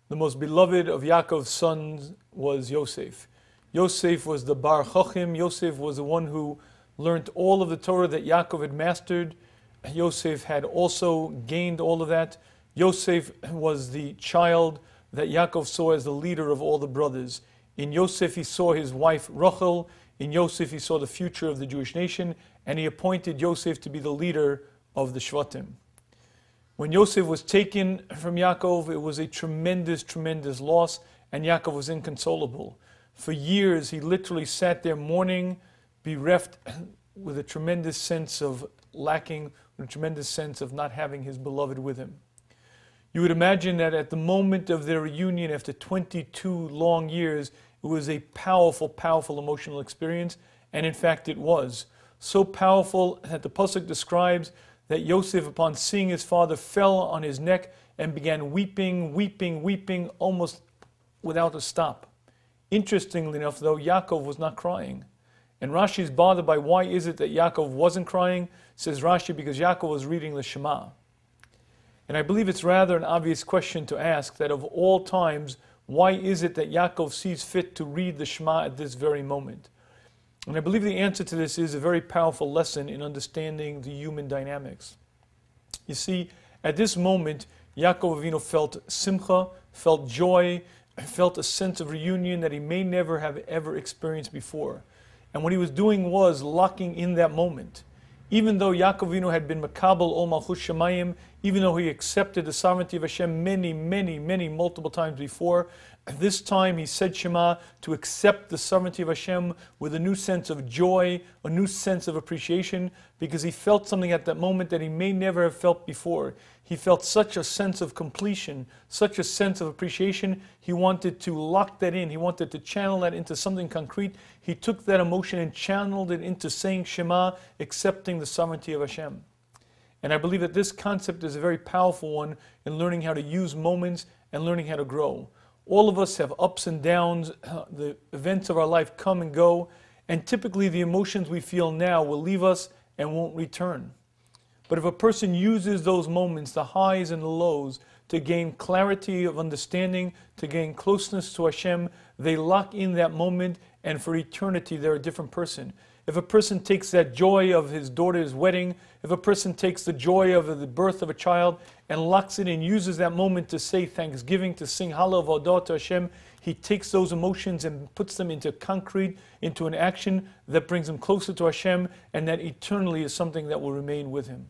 The most beloved of Yaakov's sons was Yosef. Yosef was the Bar Chachim. Yosef was the one who learned all of the Torah that Yaakov had mastered. Yosef had also gained all of that. Yosef was the child that Yaakov saw as the leader of all the brothers. In Yosef he saw his wife Rachel. In Yosef he saw the future of the Jewish nation, and he appointed Yosef to be the leader of the Shvatim. When Yosef was taken from Yaakov, it was a tremendous, tremendous loss, and Yaakov was inconsolable. For years he literally sat there mourning, bereft, with a tremendous sense of lacking, with a tremendous sense of not having his beloved with him. You would imagine that at the moment of their reunion after 22 long years, it was a powerful, powerful emotional experience, and in fact it was. So powerful that the Pasuk describes that Yosef, upon seeing his father, fell on his neck and began weeping, weeping, weeping, almost without a stop. Interestingly enough, though, Yaakov was not crying. And Rashi is bothered by why is it that Yaakov wasn't crying. Says Rashi, because Yaakov was reading the Shema. And I believe it's rather an obvious question to ask that of all times, why is it that Yaakov sees fit to read the Shema at this very moment? And I believe the answer to this is a very powerful lesson in understanding the human dynamics. You see, at this moment, Yaakov Avinu felt simcha, felt joy, felt a sense of reunion that he may never have ever experienced before. And what he was doing was locking in that moment. Even though Yaakov Avinu had been makabel ol malchus shamayim, even though he accepted the sovereignty of Hashem many multiple times before, this time he said Shema to accept the sovereignty of Hashem with a new sense of joy, a new sense of appreciation, because he felt something at that moment that he may never have felt before. He felt such a sense of completion, such a sense of appreciation. He wanted to lock that in. He wanted to channel that into something concrete. He took that emotion and channeled it into saying Shema, accepting the sovereignty of Hashem. And I believe that this concept is a very powerful one in learning how to use moments and learning how to grow. All of us have ups and downs. The events of our life come and go, and typically the emotions we feel now will leave us and won't return. But if a person uses those moments, the highs and the lows, to gain clarity of understanding, to gain closeness to Hashem, they lock in that moment, and for eternity they're a different person. If a person takes that joy of his daughter's wedding, if a person takes the joy of the birth of a child and locks it and uses that moment to say thanksgiving, to sing Hallel V'Hodah to Hashem, he takes those emotions and puts them into concrete, into an action that brings him closer to Hashem, and that eternally is something that will remain with him.